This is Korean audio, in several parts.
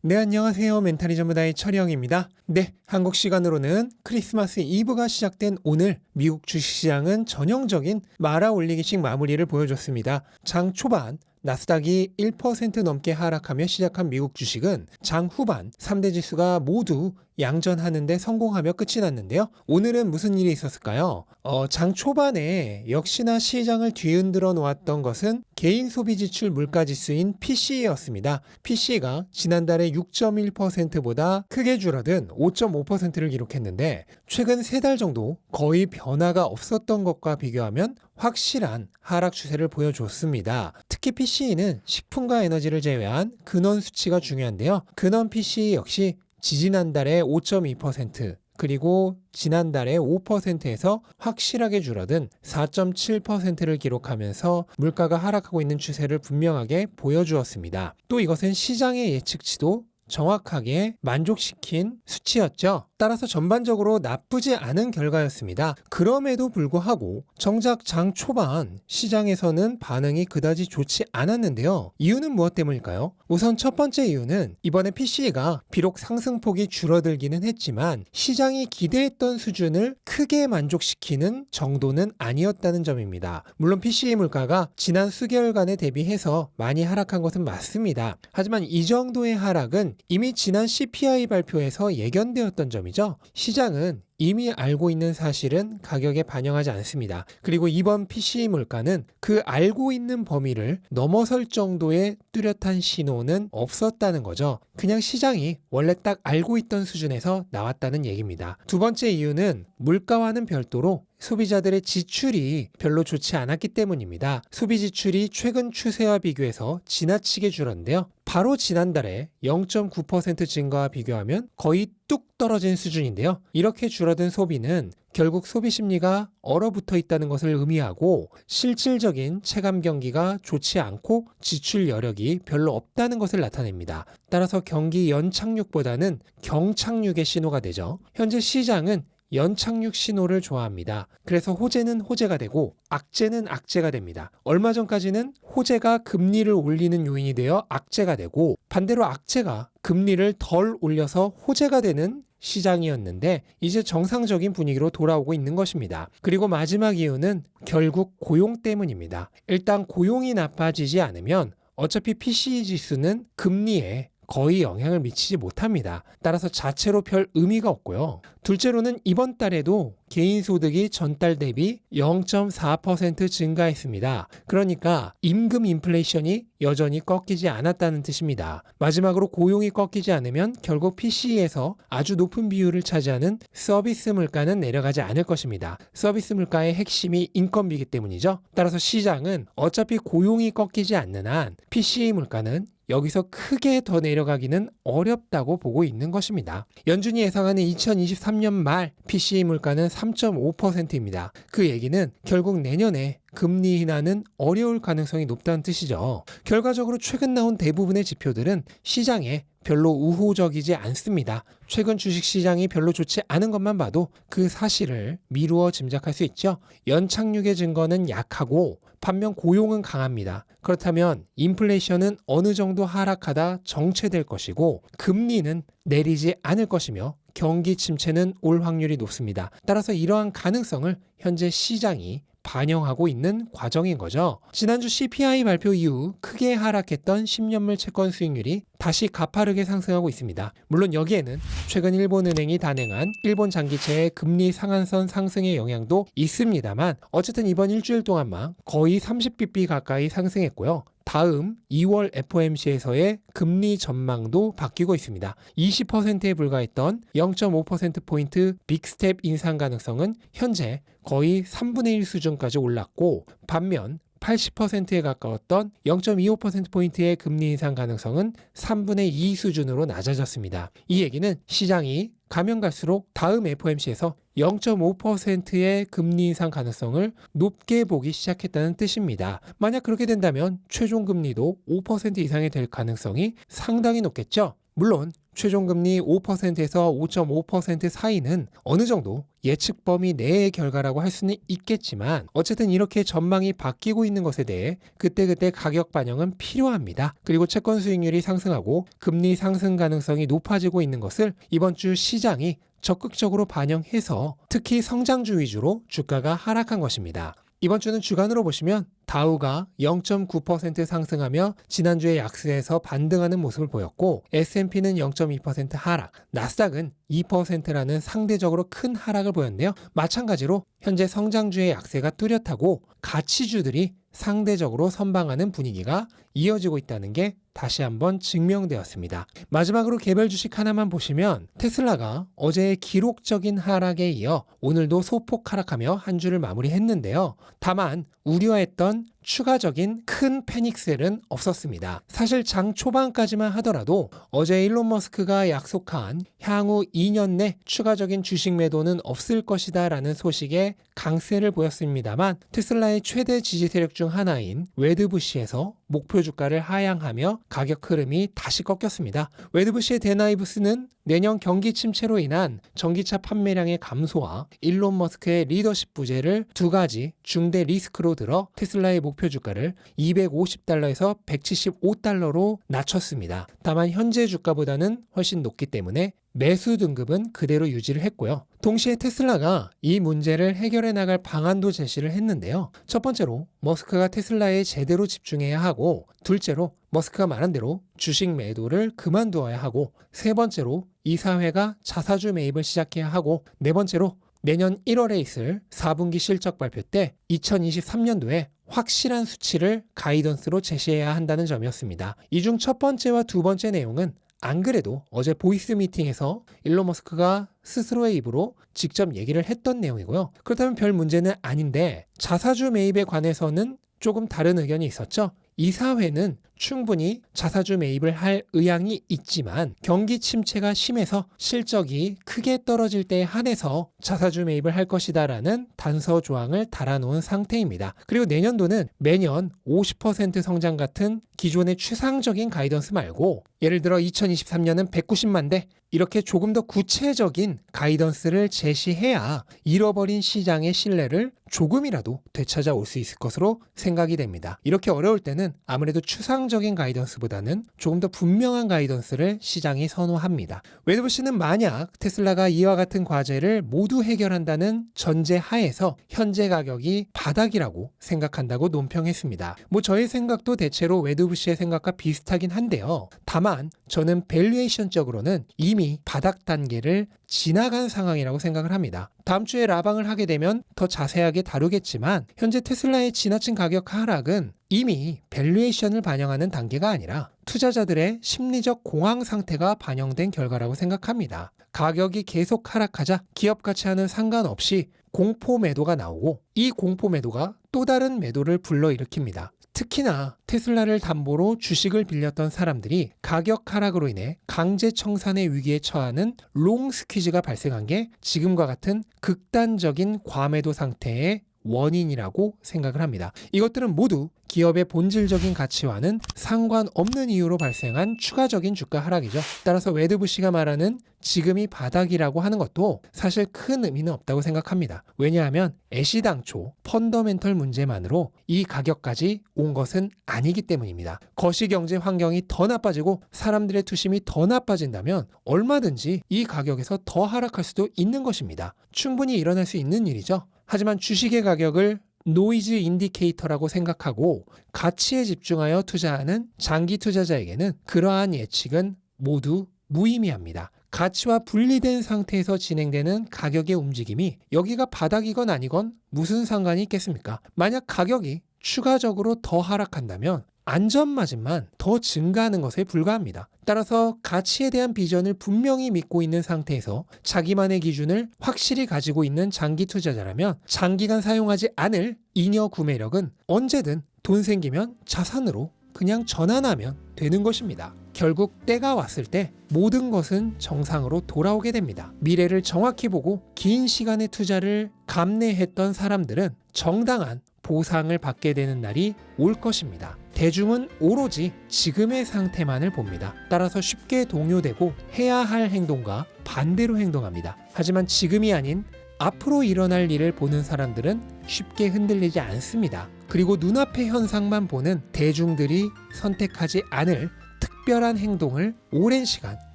네, 안녕하세요. 멘탈이 전부다의 철영입니다. 네, 한국 시간으로는 크리스마스 이브가 시작된 오늘 미국 주식시장은 전형적인 말아 올리기식 마무리를 보여줬습니다. 장 초반 나스닥이 1% 넘게 하락하며 시작한 미국 주식은 장 후반 3대 지수가 모두 양전하는데 성공하며 끝이 났는데요. 오늘은 무슨 일이 있었을까요? 장 초반에 역시나 시장을 뒤흔들어 놓았던 것은 개인 소비 지출 물가 지수인 PCE였습니다. PCE가 지난달에 6.1%보다 크게 줄어든 5.5%를 기록했는데 최근 3달 정도 거의 변화가 없었던 것과 비교하면 확실한 하락 추세를 보여줬습니다. 특히 PCE는 식품과 에너지를 제외한 근원 수치가 중요한데요. 근원 PCE 역시 지지난달에 5.2% 그리고 지난달에 5%에서 확실하게 줄어든 4.7%를 기록하면서 물가가 하락하고 있는 추세를 분명하게 보여주었습니다. 또 이것은 시장의 예측치도 정확하게 만족시킨 수치였죠. 따라서 전반적으로 나쁘지 않은 결과였습니다. 그럼에도 불구하고 정작 장 초반 시장에서는 반응이 그다지 좋지 않았는데요. 이유는 무엇 때문일까요? 우선 첫 번째 이유는 이번에 PCE가 비록 상승폭이 줄어들기는 했지만 시장이 기대했던 수준을 크게 만족시키는 정도는 아니었다는 점입니다. 물론 PCE 물가가 지난 수개월간에 대비해서 많이 하락한 것은 맞습니다. 하지만 이 정도의 하락은 이미 지난 CPI 발표에서 예견되었던 점이죠. 시장은 이미 알고 있는 사실은 가격에 반영하지 않습니다. 그리고 이번 PCE 물가는 그 알고 있는 범위를 넘어설 정도의 뚜렷한 신호는 없었다는 거죠. 그냥 시장이 원래 딱 알고 있던 수준에서 나왔다는 얘기입니다. 두 번째 이유는 물가와는 별도로 소비자들의 지출이 별로 좋지 않았기 때문입니다. 소비 지출이 최근 추세와 비교해서 지나치게 줄었는데요. 바로 지난달에 0.9% 증가와 비교하면 거의 뚝 떨어진 수준인데요. 이렇게 줄어든 소비는 결국 소비 심리가 얼어붙어 있다는 것을 의미하고 실질적인 체감 경기가 좋지 않고 지출 여력이 별로 없다는 것을 나타냅니다. 따라서 경기 연착륙보다는 경착륙의 신호가 되죠. 현재 시장은 연착륙 신호를 좋아합니다. 그래서 호재는 호재가 되고 악재는 악재가 됩니다. 얼마 전까지는 호재가 금리를 올리는 요인이 되어 악재가 되고 반대로 악재가 금리를 덜 올려서 호재가 되는 시장이었는데 이제 정상적인 분위기로 돌아오고 있는 것입니다. 그리고 마지막 이유는 결국 고용 때문입니다. 일단 고용이 나빠지지 않으면 어차피 PCE 지수는 금리에 거의 영향을 미치지 못합니다. 따라서 자체로 별 의미가 없고요. 둘째로는 이번 달에도 개인 소득이 전달 대비 0.4% 증가했습니다. 그러니까 임금 인플레이션이 여전히 꺾이지 않았다는 뜻입니다. 마지막으로 고용이 꺾이지 않으면 결국 PCE에서 아주 높은 비율을 차지하는 서비스 물가는 내려가지 않을 것입니다. 서비스 물가의 핵심이 인건비이기 때문이죠. 따라서 시장은 어차피 고용이 꺾이지 않는 한 PCE 물가는 여기서 크게 더 내려가기는 어렵다고 보고 있는 것입니다. 연준이 예상하는 2023년 말 PCE 물가는 3.5%입니다. 그 얘기는 결국 내년에 금리 인하는 어려울 가능성이 높다는 뜻이죠. 결과적으로 최근 나온 대부분의 지표들은 시장에 별로 우호적이지 않습니다. 최근 주식시장이 별로 좋지 않은 것만 봐도 그 사실을 미루어 짐작할 수 있죠. 연착륙의 증거는 약하고 반면 고용은 강합니다. 그렇다면 인플레이션은 어느 정도 하락하다 정체될 것이고 금리는 내리지 않을 것이며 경기 침체는 올 확률이 높습니다. 따라서 이러한 가능성을 현재 시장이 반영하고 있는 과정인 거죠. 지난주 CPI 발표 이후 크게 하락했던 10년물 채권 수익률이 다시 가파르게 상승하고 있습니다. 물론 여기에는 최근 일본은행이 단행한 일본 장기채의 금리 상한선 상승의 영향도 있습니다만 어쨌든 이번 일주일 동안만 거의 30bp 가까이 상승했고요. 다음 2월 FOMC에서의 금리 전망도 바뀌고 있습니다. 20%에 불과했던 0.5%포인트 빅스텝 인상 가능성은 현재 거의 3분의 1 수준까지 올랐고 반면 80%에 가까웠던 0.25%포인트의 금리 인상 가능성은 3분의 2 수준으로 낮아졌습니다. 이 얘기는 시장이 가면 갈수록 다음 FOMC에서 0.5%의 금리 인상 가능성을 높게 보기 시작했다는 뜻입니다. 만약 그렇게 된다면 최종 금리도 5% 이상이 될 가능성이 상당히 높겠죠. 물론 최종금리 5%에서 5.5% 사이는 어느 정도 예측 범위 내의 결과라고 할 수는 있겠지만 어쨌든 이렇게 전망이 바뀌고 있는 것에 대해 그때그때 가격 반영은 필요합니다. 그리고 채권 수익률이 상승하고 금리 상승 가능성이 높아지고 있는 것을 이번 주 시장이 적극적으로 반영해서 특히 성장주 위주로 주가가 하락한 것입니다. 이번 주는 주간으로 보시면 다우가 0.9% 상승하며 지난주에 약세에서 반등하는 모습을 보였고 S&P는 0.2% 하락, 나스닥은 2%라는 상대적으로 큰 하락을 보였는데요. 마찬가지로 현재 성장주의 약세가 뚜렷하고 가치주들이 상대적으로 선방하는 분위기가 이어지고 있다는 게 다시 한번 증명되었습니다. 마지막으로 개별 주식 하나만 보시면 테슬라가 어제의 기록적인 하락에 이어 오늘도 소폭 하락하며 한 주를 마무리했는데요. 다만 우려했던 추가적인 큰 패닉셀은 없었습니다. 사실 장 초반까지만 하더라도 어제 일론 머스크가 약속한 향후 2년 내 추가적인 주식 매도는 없을 것이다 라는 소식에 강세를 보였습니다만 테슬라의 최대 지지 세력 중 하나인 웨드부시에서 목표 주가를 하향하며 가격 흐름이 다시 꺾였습니다. 웨드부시의 데나이브스는 내년 경기 침체로 인한 전기차 판매량의 감소와 일론 머스크의 리더십 부재를 두 가지 중대 리스크로 들어 테슬라의 목표 주가를 250달러에서 175달러로 낮췄습니다. 다만 현재 주가보다는 훨씬 높기 때문에 매수 등급은 그대로 유지를 했고요. 동시에 테슬라가 이 문제를 해결해 나갈 방안도 제시를 했는데요. 첫 번째로 머스크가 테슬라에 제대로 집중해야 하고, 둘째로 머스크가 말한 대로 주식 매도를 그만두어야 하고, 세 번째로 이사회가 자사주 매입을 시작해야 하고, 네 번째로 내년 1월에 있을 4분기 실적 발표 때 2023년도에 확실한 수치를 가이던스로 제시해야 한다는 점이었습니다. 이 중 첫 번째와 두 번째 내용은 안 그래도 어제 보이스 미팅에서 일론 머스크가 스스로의 입으로 직접 얘기를 했던 내용이고요. 그렇다면 별 문제는 아닌데 자사주 매입에 관해서는 조금 다른 의견이 있었죠. 이사회는 충분히 자사주 매입을 할 의향이 있지만 경기 침체가 심해서 실적이 크게 떨어질 때에 한해서 자사주 매입을 할 것이다라는 단서 조항을 달아놓은 상태입니다. 그리고 내년도는 매년 50% 성장 같은 기존의 추상적인 가이던스 말고 예를 들어 2023년은 190만 대 이렇게 조금 더 구체적인 가이던스를 제시해야 잃어버린 시장의 신뢰를 조금이라도 되찾아올 수 있을 것으로 생각이 됩니다. 이렇게 어려울 때는 아무래도 추상적인 가이던스보다는 조금 더 분명한 가이던스를 시장이 선호합니다. 웨드부시는 만약 테슬라가 이와 같은 과제를 모두 해결한다는 전제 하에서 현재 가격이 바닥이라고 생각한다고 논평했습니다. 저의 생각도 대체로 웨드부시의 생각과 비슷하긴 한데요. 다만 저는 밸류에이션적으로는 이미 바닥 단계를 지나간 상황이라고 생각을 합니다. 다음 주에 라방을 하게 되면 더 자세하게 다루겠지만 현재 테슬라의 지나친 가격 하락은 이미 밸류에이션을 반영하는 단계가 아니라 투자자들의 심리적 공황 상태가 반영된 결과라고 생각합니다. 가격이 계속 하락하자 기업 가치와는 상관없이 공포 매도가 나오고 이 공포 매도가 또 다른 매도를 불러일으킵니다. 특히나 테슬라를 담보로 주식을 빌렸던 사람들이 가격 하락으로 인해 강제 청산의 위기에 처하는 롱 스퀴즈가 발생한 게 지금과 같은 극단적인 과매도 상태의 원인이라고 생각을 합니다. 이것들은 모두 기업의 본질적인 가치와는 상관없는 이유로 발생한 추가적인 주가 하락이죠. 따라서 웨드부시가 말하는 지금이 바닥이라고 하는 것도 사실 큰 의미는 없다고 생각합니다. 왜냐하면 애시당초 펀더멘털 문제만으로 이 가격까지 온 것은 아니기 때문입니다. 거시경제 환경이 더 나빠지고 사람들의 투심이 더 나빠진다면 얼마든지 이 가격에서 더 하락할 수도 있는 것입니다. 충분히 일어날 수 있는 일이죠. 하지만 주식의 가격을 노이즈 인디케이터라고 생각하고 가치에 집중하여 투자하는 장기 투자자에게는 그러한 예측은 모두 무의미합니다. 가치와 분리된 상태에서 진행되는 가격의 움직임이 여기가 바닥이건 아니건 무슨 상관이 있겠습니까? 만약 가격이 추가적으로 더 하락한다면 안전마진만 더 증가하는 것에 불과합니다. 따라서 가치에 대한 비전을 분명히 믿고 있는 상태에서 자기만의 기준을 확실히 가지고 있는 장기 투자자라면 장기간 사용하지 않을 잉여 구매력은 언제든 돈 생기면 자산으로 그냥 전환하면 되는 것입니다. 결국 때가 왔을 때 모든 것은 정상으로 돌아오게 됩니다. 미래를 정확히 보고 긴 시간의 투자를 감내했던 사람들은 정당한 보상을 받게 되는 날이 올 것입니다. 대중은 오로지 지금의 상태만을 봅니다. 따라서 쉽게 동요되고 해야 할 행동과 반대로 행동합니다. 하지만 지금이 아닌 앞으로 일어날 일을 보는 사람들은 쉽게 흔들리지 않습니다. 그리고 눈앞의 현상만 보는 대중들이 선택하지 않을 특별한 행동을 오랜 시간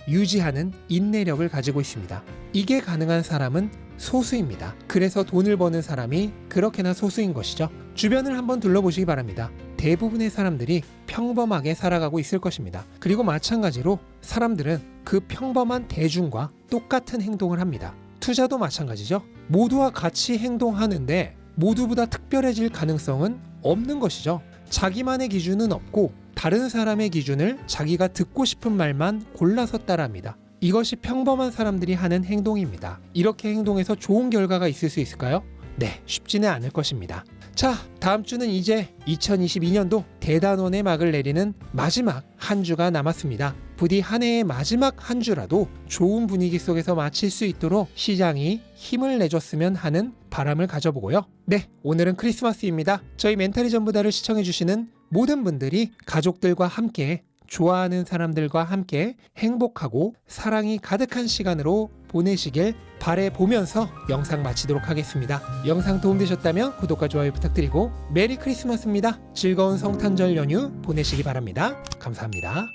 유지하는 인내력을 가지고 있습니다. 이게 가능한 사람은 소수입니다. 그래서 돈을 버는 사람이 그렇게나 소수인 것이죠. 주변을 한번 둘러보시기 바랍니다. 대부분의 사람들이 평범하게 살아가고 있을 것입니다. 그리고 마찬가지로 사람들은 그 평범한 대중과 똑같은 행동을 합니다. 투자도 마찬가지죠. 모두와 같이 행동하는데 모두보다 특별해질 가능성은 없는 것이죠. 자기만의 기준은 없고 다른 사람의 기준을 자기가 듣고 싶은 말만 골라서 따라합니다. 이것이 평범한 사람들이 하는 행동입니다. 이렇게 행동해서 좋은 결과가 있을 수 있을까요? 네, 쉽지는 않을 것입니다. 자, 다음 주는 이제 2022년도 대단원의 막을 내리는 마지막 한 주가 남았습니다. 부디 한 해의 마지막 한 주라도 좋은 분위기 속에서 마칠 수 있도록 시장이 힘을 내줬으면 하는 바람을 가져보고요. 네, 오늘은 크리스마스입니다. 저희 멘탈이 전부다를 시청해주시는 모든 분들이 가족들과 함께 좋아하는 사람들과 함께 행복하고 사랑이 가득한 시간으로 보내시길 바라보면서 영상 마치도록 하겠습니다. 영상 도움되셨다면 구독과 좋아요 부탁드리고 메리 크리스마스입니다. 즐거운 성탄절 연휴 보내시기 바랍니다. 감사합니다.